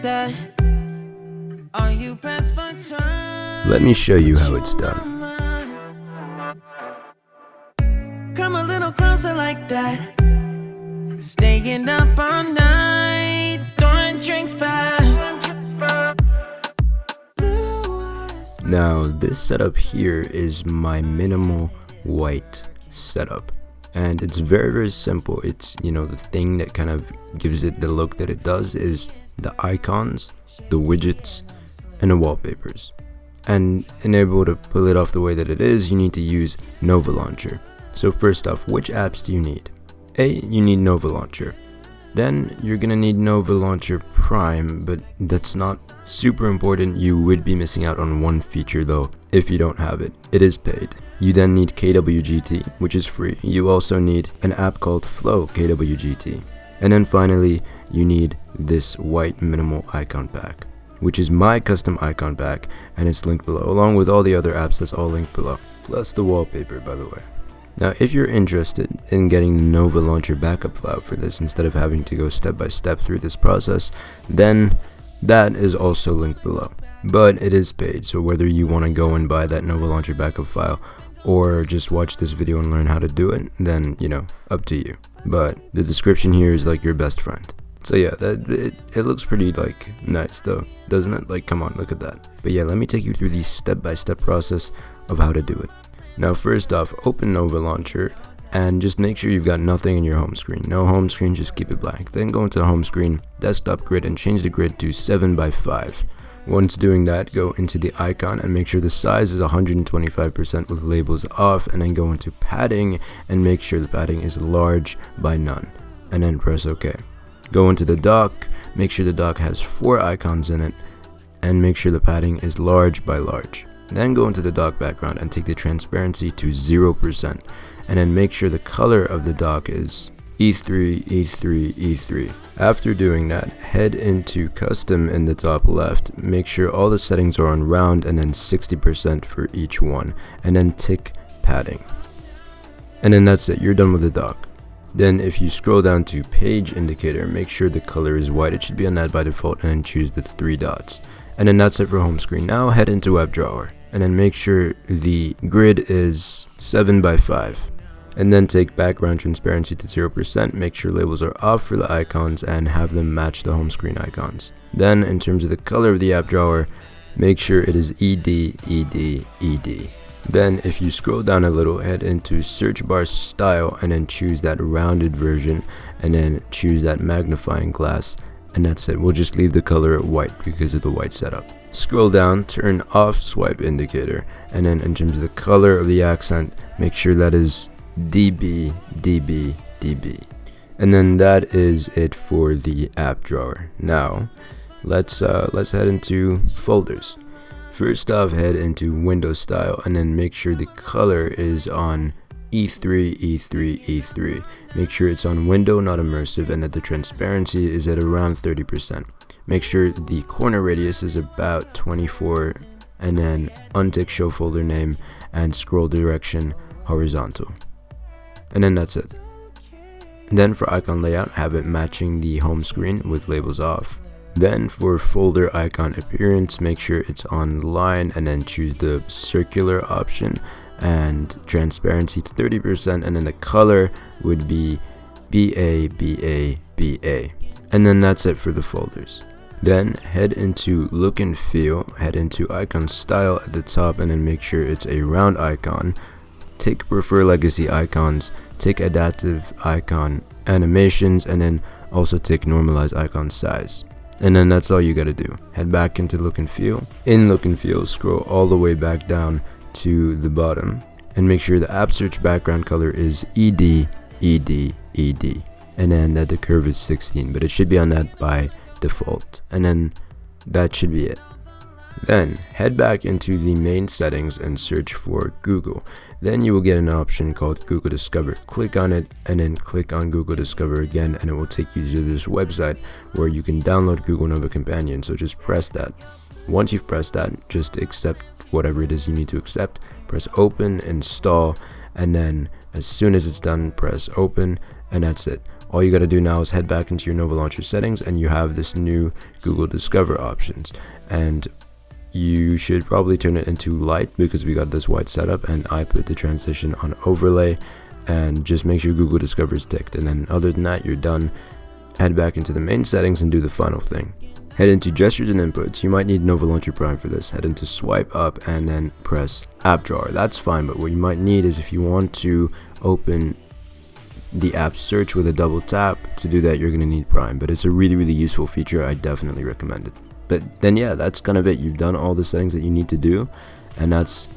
that? Are you pressed for time? Let me show you how it's done. Come a little closer like that. Staying up all night, throwing drinks back. Now this setup here is my minimal white setup, and it's very simple. It's, you know, the thing that kind of gives it the look that it does is the icons, the widgets, and the wallpapers. And in able to pull it off the way that it is, you need to use Nova Launcher. So first off, which apps do you need? You need Nova Launcher. Then you're gonna need Nova Launcher Prime, but that's not super important. You would be missing out on one feature though if you don't have it. It is paid. You then need KWGT, which is free. You also need an app called Flow KWGT. And then finally, you need this white minimal icon pack, which is my custom icon pack, and it's linked below, along with all the other apps. That's all linked below, plus the wallpaper, by the way. Now, if you're interested in getting the Nova Launcher backup file for this instead of having to go step by step through this process, then that is also linked below. But it is paid, so whether you want to go and buy that Nova Launcher backup file or just watch this video and learn how to do it, then, you know, up to you. But the description here is like your best friend. So yeah, it looks pretty like nice though, doesn't it? Like, come on, look at that. But yeah, let me take you through the step-by-step process of how to do it. Now first off, open Nova Launcher and just make sure you've got nothing in your home screen. No home screen, just keep it blank. Then go into the home screen, desktop grid, and change the grid to 7x5. Once doing that, go into the icon and make sure the size is 125% with labels off, and then go into padding and make sure the padding is large by none, and then press OK. Go into the dock, make sure the dock has 4 icons in it, and make sure the padding is large by large. Then go into the dock background and take the transparency to 0%, and then make sure the color of the dock is E3, E3, E3. After doing that, head into custom in the top left, make sure all the settings are on round and then 60% for each one, and then tick padding. And then that's it, you're done with the dock. Then if you scroll down to page indicator, make sure the color is white. It should be on that by default, and then choose the 3 dots. And then that's it for home screen. Now head into web drawer and then make sure the grid is 7x5. And then take background transparency to 0%, make sure labels are off for the icons and have them match the home screen icons. Then in terms of the color of the app drawer, make sure it is ED, ED, ED. Then if you scroll down a little, head into search bar style and then choose that rounded version, and then choose that magnifying glass, and that's it. We'll just leave the color white because of the white setup. Scroll down, turn off swipe indicator, and then in terms of the color of the accent, make sure that is DB, DB, DB. And then that is it for the app drawer. Now let's head into folders. First off, head into window style and then make sure the color is on E3, E3, E3. Make sure it's on window, not immersive, and that the transparency is at around 30%. Make sure the corner radius is about 24, and then untick show folder name and scroll direction horizontal. And then that's it. And then for icon layout, have it matching the home screen with labels off. Then for folder icon appearance, make sure it's on line and then choose the circular option and transparency to 30%, and then the color would be BA, BA, BA. And then that's it for the folders. Then head into look and feel, head into icon style at the top, and then make sure it's a round icon. Tick prefer legacy icons, tick adaptive icon animations, and then also tick normalize icon size. And then that's all you gotta do. Head back into look and feel. In look and feel, scroll all the way back down to the bottom and make sure the app search background color is ED, ED, ED, and then that the curve is 16, but it should be on that by default, and then that should be it. Then head back into the main settings and search for Google. Then you will get an option called Google Discover. Click on it and then click on Google Discover again, and it will take you to this website where you can download Google Nova Companion. So just press that. Once you've pressed that, just accept whatever it is you need to accept. Press open, install, and then as soon as it's done, press open, and that's it. all you got to do now is head back into your Nova Launcher settings, and you have this new Google Discover options, and you should probably turn it into light because we got this white setup, and I put the transition on overlay, and just make sure Google Discover is ticked. And then other than that, you're done. Head back into the main settings and do the final thing. Head into gestures and inputs. You might need Nova Launcher Prime for this. Head into swipe up and then press app drawer. That's fine, but what you might need is if you want to open the app search with a double tap, to do that you're going to need Prime, but it's a really useful feature. I definitely recommend it. But then yeah, that's kind of it. You've done all the settings that you need to do, and that's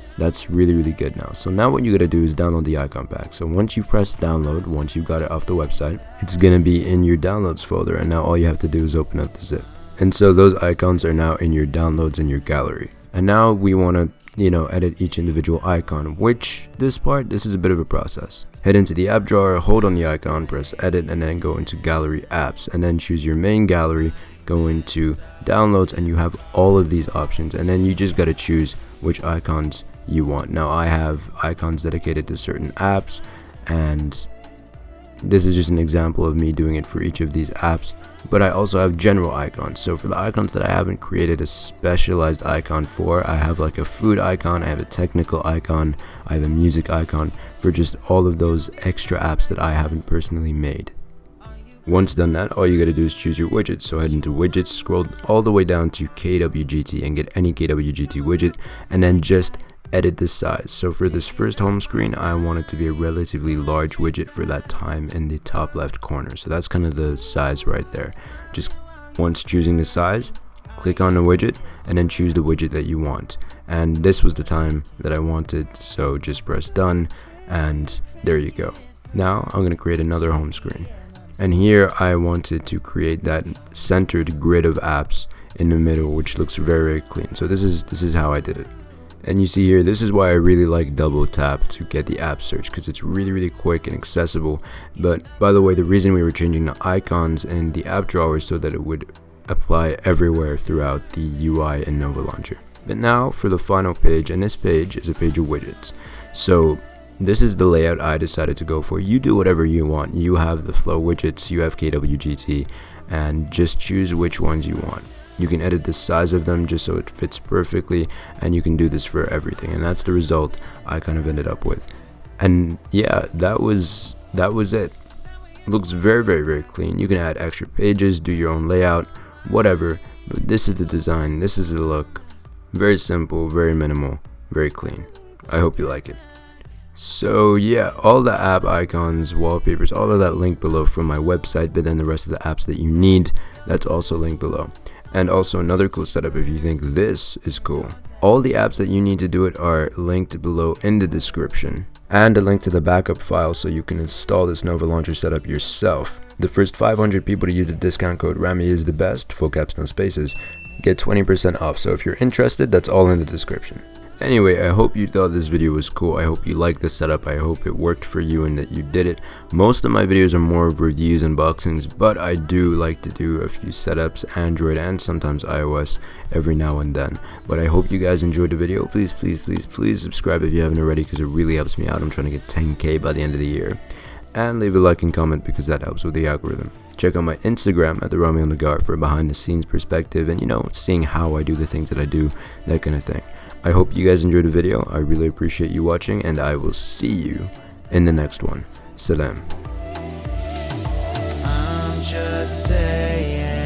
really good now. So now what you gotta do is download the icon pack. So once you press download, once you've got it off the website, it's gonna be in your downloads folder, and now all you have to do is open up the zip. And so those icons are now in your downloads in your gallery. And now we wanna, edit each individual icon, which this is a bit of a process. Head into the app drawer, hold on the icon, press edit, and then go into gallery apps, and then choose your main gallery, go into downloads, and you have all of these options, and then you just got to choose which icons you want. Now I have icons dedicated to certain apps, and this is just an example of me doing it for each of these apps, but I also have general icons. So for the icons that I haven't created a specialized icon for, I have like a food icon, I have a technical icon, I have a music icon, for just all of those extra apps that I haven't personally made. Once done that, all you gotta do is choose your widget. So head into widgets, scroll all the way down to KWGT and get any KWGT widget, and then just edit the size. So for this first home screen, I want it to be a relatively large widget for that time in the top left corner. So that's kind of the size right there. Just once choosing the size, click on the widget and then choose the widget that you want. And this was the time that I wanted, so just press done, and there you go. Now I'm gonna create another home screen. And here I wanted to create that centered grid of apps in the middle, which looks very clean. So this is how I did it. And you see here, this is why I really like double tap to get the app search, because it's really quick and accessible. But by the way, the reason we were changing the icons in the app drawer is so that it would apply everywhere throughout the UI in Nova Launcher. But now for the final page, and this page is a page of widgets. So this is the layout I decided to go for. You do whatever you want. You have the flow widgets, you have KWGT, and just choose which ones you want. You can edit the size of them just so it fits perfectly, and you can do this for everything, and that's the result I kind of ended up with. And yeah, that was it. Looks very clean. You can add extra pages, do your own layout, whatever, but this is the design, this is the look. Very simple, very minimal, very clean. I hope you like it. So yeah, all the app icons, wallpapers, all of that linked below from my website, but then the rest of the apps that you need, that's also linked below. And also another cool setup if you think this is cool. All the apps that you need to do it are linked below in the description, and a link to the backup file so you can install this Nova Launcher setup yourself. The first 500 people to use the discount code RAMI is the best, full caps no spaces, get 20% off. So if you're interested, that's all in the description. Anyway, I hope you thought this video was cool. I hope you liked the setup. I hope it worked for you and that you did it. Most of my videos are more of reviews and unboxings, but I do like to do a few setups, Android and sometimes iOS, every now and then. But I hope you guys enjoyed the video. Please subscribe if you haven't already, because it really helps me out. I'm trying to get 10K by the end of the year. And leave a like and comment because that helps with the algorithm. Check out my Instagram at El-Naggar for a behind the scenes perspective and, seeing how I do the things that I do, that kind of thing. I hope you guys enjoyed the video. I really appreciate you watching, and I will see you in the next one. Salam. I'm just saying.